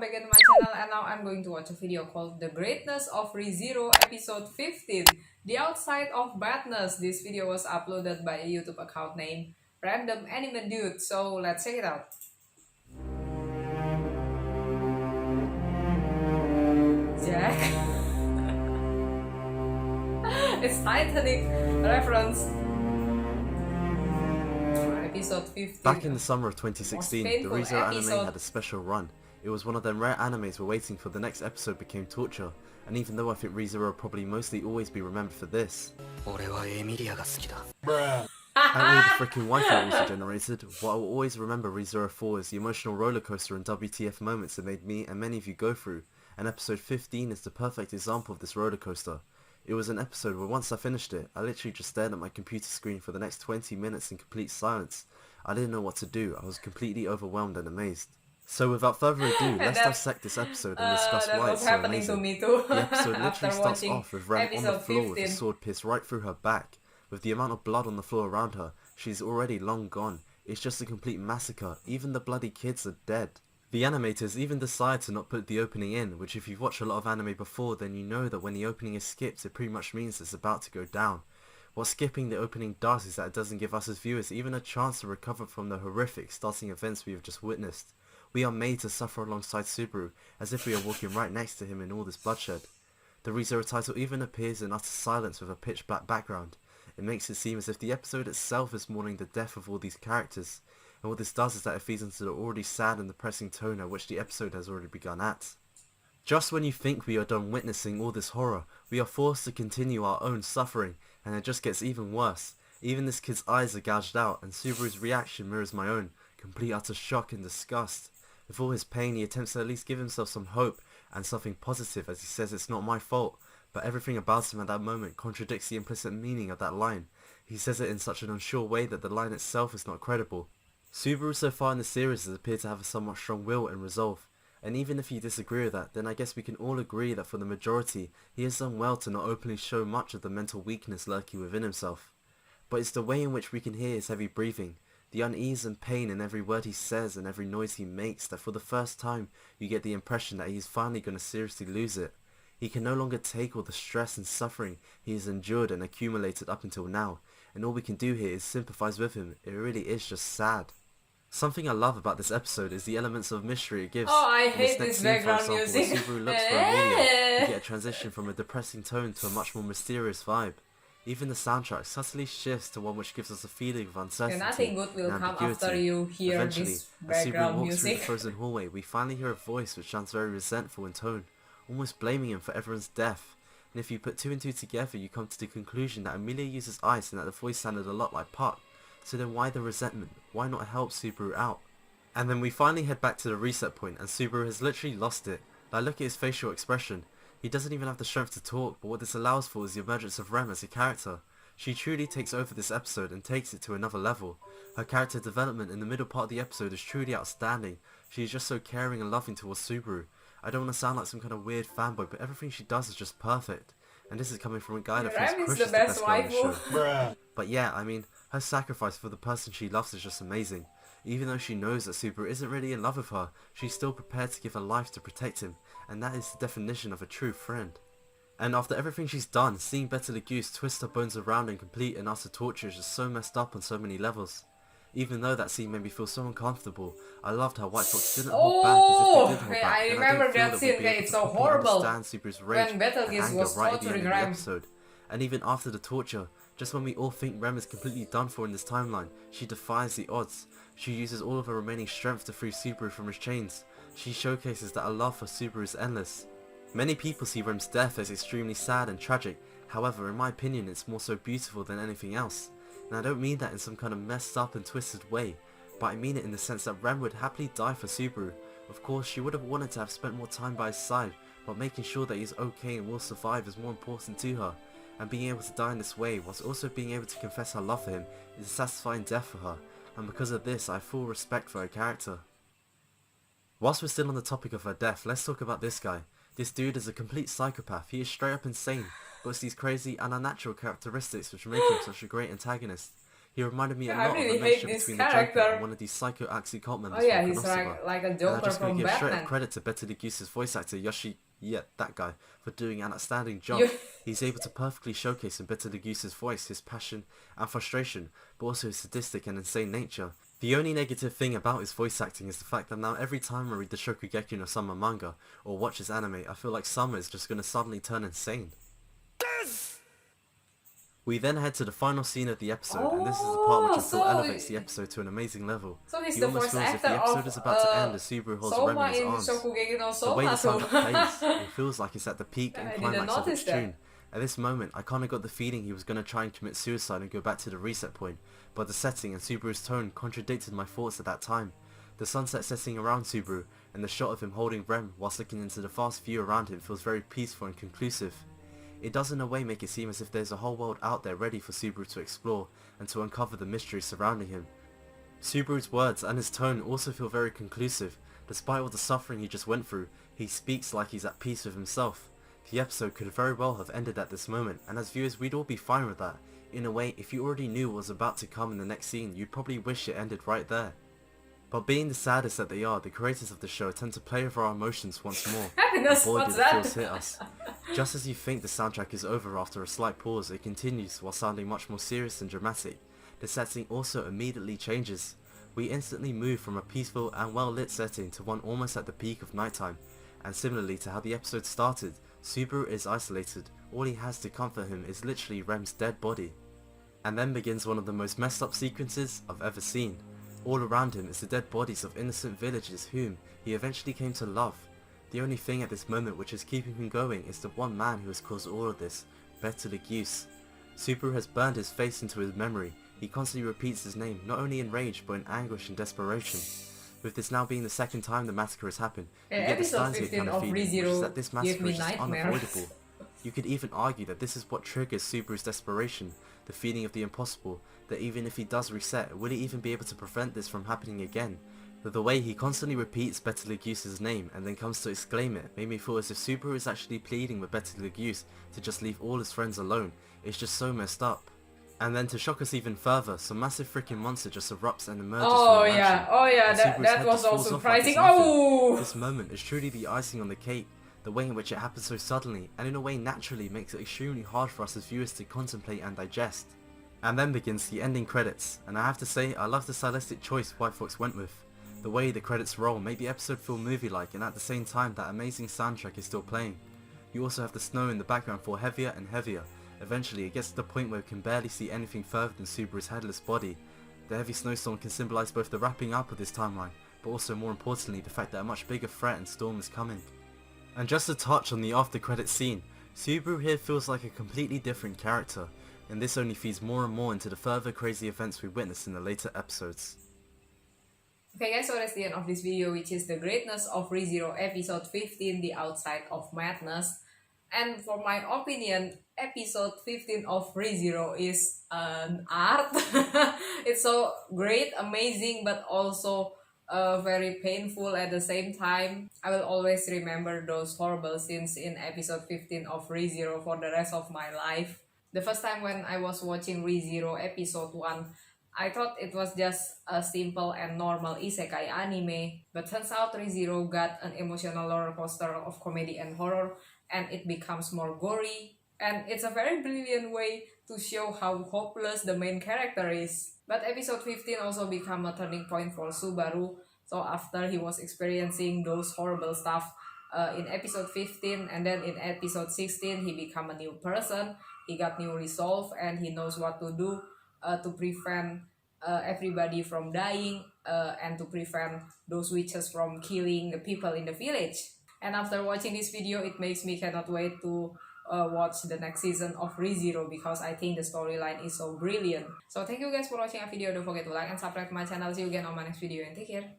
welcome back to my channel, and now I'm going to watch a video called The Greatness of ReZero episode 15, The Outside of Badness. This video was uploaded by a YouTube account named Random Anime Dude, so let's check it out. Jack. It's Titanic reference. Episode 15. Back in the summer of 2016, the ReZero anime had a special run. It was one of them rare animes where waiting for the next episode became torture, and even though I think ReZero will probably mostly always be remembered for this, and all the freaking waifu also generated, what I will always remember ReZero for is the emotional rollercoaster and WTF moments it made me and many of you go through, and episode 15 is the perfect example of this rollercoaster. It was an episode where once I finished it, I literally just stared at my computer screen for the next 20 minutes in complete silence. I didn't know what to do, I was completely overwhelmed and amazed. So without further ado, let's dissect this episode and discuss why it's so amazing. To me too. The episode literally starts off with Rem on the floor with a sword pierced right through her back. With the amount of blood on the floor around her, she's already long gone. It's just a complete massacre, even the bloody kids are dead. The animators even decide to not put the opening in, which if you've watched a lot of anime before, then you know that when the opening is skipped, it pretty much means it's about to go down. What skipping the opening does is that it doesn't give us as viewers even a chance to recover from the horrific starting events we have just witnessed. We are made to suffer alongside Subaru, as if we are walking right next to him in all this bloodshed. The ReZero title even appears in utter silence with a pitch black background. It makes it seem as if the episode itself is mourning the death of all these characters. And what this does is that it feeds into the already sad and depressing tone at which the episode has already begun at. Just when you think we are done witnessing all this horror, we are forced to continue our own suffering, and it just gets even worse. Even this kid's eyes are gouged out, and Subaru's reaction mirrors my own, complete utter shock and disgust. With all his pain, he attempts to at least give himself some hope and something positive as he says it's not my fault, but everything about him at that moment contradicts the implicit meaning of that line. He says it in such an unsure way that the line itself is not credible. Subaru so far in the series has appeared to have a somewhat strong will and resolve, and even if you disagree with that, then I guess we can all agree that for the majority, he has done well to not openly show much of the mental weakness lurking within himself. But it's the way in which we can hear his heavy breathing, the unease and pain in every word he says and every noise he makes, that for the first time you get the impression that he's finally going to seriously lose it. He can no longer take all the stress and suffering he has endured and accumulated up until now, and all we can do here is sympathize with him. It really is just sad. Something I love about this episode is the elements of mystery it gives. Oh, I hate this next this scene, background for example, music. where Subaru looks for Amelia, you get a transition from a depressing tone to a much more mysterious vibe. Even the soundtrack subtly shifts to one which gives us a feeling of uncertainty nothing good will and come ambiguity. after you hear Eventually, this as Subaru background walks through the music. frozen hallway, we finally hear a voice which sounds very resentful in tone, almost blaming him for everyone's death. And if you put two and two together, you come to the conclusion that Amelia uses ice and that the voice sounded a lot like Puck. So then why the resentment? Why not help Subaru out? And then we finally head back to the reset point, and Subaru has literally lost it. Like, look at his facial expression. He doesn't even have the strength to talk, but what this allows for is the emergence of Rem as a character. She truly takes over this episode and takes it to another level. Her character development in the middle part of the episode is truly outstanding. She is just so caring and loving towards Subaru. I don't want to sound like some kind of weird fanboy, but everything she does is just perfect. And this is coming from a guy that thinks Chris is the best guy on the show. But yeah, I mean, her sacrifice for the person she loves is just amazing. Even though she knows that Subaru isn't really in love with her, she's still prepared to give her life to protect him, and that is the definition of a true friend. And after everything she's done, seeing Betelgeuse twist her bones around in complete and utter torture is just so messed up on so many levels. Even though that scene made me feel so uncomfortable, I loved how White Fox didn't hold back as if they did hold back. I remember that scene, it's so horrible. Subaru's rage When Betelgeuse and was anger right at the end torturing of the Rem. episode. And even after the torture, just when we all think Rem is completely done for in this timeline, she defies the odds. She uses all of her remaining strength to free Subaru from his chains. She showcases that her love for Subaru is endless. Many people see Rem's death as extremely sad and tragic, however in my opinion it's more so beautiful than anything else. And I don't mean that in some kind of messed up and twisted way, but I mean it in the sense that Rem would happily die for Subaru. Of course she would have wanted to have spent more time by his side, but making sure that he's okay and will survive is more important to her. And being able to die in this way whilst also being able to confess her love for him is a satisfying death for her, and because of this I have full respect for her character. Whilst we're still on the topic of her death, let's talk about this guy. This dude is a complete psychopath. He is straight up insane, but it's these crazy and unnatural characteristics which make him such a great antagonist. He reminded me a I lot really of a hate mixture this between the Joker character. and one of these psycho Axie cult members Oh yeah, from he's Konosuba. like a And I'm Joker just going from to give straight up Batman. credit to Better Goose's voice actor Yoshi, that guy, for doing an outstanding job. You- He's able to perfectly showcase in Better Goose's voice his passion and frustration, but also his sadistic and insane nature. The only negative thing about his voice acting is the fact that now every time I read the Shokugeki no Sama manga or watch his anime, I feel like Sama is just going to suddenly turn insane. We then head to the final scene of the episode, and this is the part which I feel so elevates the episode to an amazing level. So he's You the almost voice feel as if actor the episode of is about to end as Subaru holds Rem Soma in his in arms. Shokugeki no The way the Soma. soundtrack plays, it feels like it's at the peak and I didn't climax of notice its that. tune. At this moment, I kinda got the feeling he was gonna try and commit suicide and go back to the reset point, but the setting and Subaru's tone contradicted my thoughts at that time. The sunset setting around Subaru, and the shot of him holding Rem whilst looking into the vast view around him feels very peaceful and conclusive. It does in a way make it seem as if there's a whole world out there ready for Subaru to explore and to uncover the mysteries surrounding him. Subaru's words and his tone also feel very conclusive. Despite all the suffering he just went through, he speaks like he's at peace with himself. The episode could very well have ended at this moment, and as viewers we'd all be fine with that. In a way, if you already knew what was about to come in the next scene, you'd probably wish it ended right there. But being the saddest that they are, the creators of the show tend to play with our emotions once more. Happiness, Boy, what's did the feels that? hit us. Just as you think the soundtrack is over after a slight pause, it continues while sounding much more serious and dramatic. The setting also immediately changes. We instantly move from a peaceful and well lit setting to one almost at the peak of nighttime. And similarly to how the episode started, Subaru is isolated. All he has to comfort him is literally Rem's dead body. And then begins one of the most messed up sequences I've ever seen. All around him is the dead bodies of innocent villagers whom he eventually came to love. The only thing at this moment which is keeping him going is the one man who has caused all of this, Betelgeuse. Subaru has burned his face into his memory. He constantly repeats his name, not only in rage but in anguish and desperation. With this now being the second time the massacre has happened, you get the Episode Steins 15 kind of of feeling, which ReZero is that this gave massacre me is just nightmares. unavoidable. You could even argue that this is what triggers Subaru's desperation, the feeling of the impossible, that even if he does reset, will he even be able to prevent this from happening again? But the way he constantly repeats Betelgeuse's name and then comes to exclaim it made me feel as if Subaru is actually pleading with Betelgeuse to just leave all his friends alone. It's just so messed up. And then to shock us even further, some massive freaking monster just erupts and emerges Oh from the mansion. yeah, And that, Subaru's that head was just all falls off like it's surprising. nothing. Oh! This moment is truly the icing on the cake. The way in which it happens so suddenly, and in a way naturally, makes it extremely hard for us as viewers to contemplate and digest. And then begins the ending credits, and I have to say, I love the stylistic choice White Fox went with. The way the credits roll make the episode feel movie-like, and at the same time that amazing soundtrack is still playing. You also have the snow in the background fall heavier and heavier. Eventually it gets to the point where we can barely see anything further than Subaru's headless body. The heavy snowstorm can symbolise both the wrapping up of this timeline, but also more importantly the fact that a much bigger threat and storm is coming. And just to touch on the after credits scene, Subaru here feels like a completely different character, and this only feeds more and more into the further crazy events we witness in the later episodes. Okay guys, so that's the end of this video, which is the greatness of ReZero episode 15, The Outside of Madness. And for my opinion, episode 15 of ReZero is an art. It's so great, amazing, but also very painful at the same time. I will always remember those horrible scenes in episode 15 of ReZero for the rest of my life. The first time when I was watching ReZero episode 1, I thought it was just a simple and normal isekai anime, but turns out ReZero got an emotional roller coaster of comedy and horror, and it becomes more gory, and it's a very brilliant way to show how hopeless the main character is. But episode 15 also became a turning point for Subaru, so after he was experiencing those horrible stuff in episode 15, and then in episode 16 he became a new person, he got new resolve, and he knows what to do to prevent everybody from dying and to prevent those witches from killing the people in the village. And after watching this video, it makes me cannot wait to watch the next season of ReZero, because I think the storyline is so brilliant. So thank you guys for watching our video. Don't forget to like and subscribe to my channel. See you again on my next video, and take care.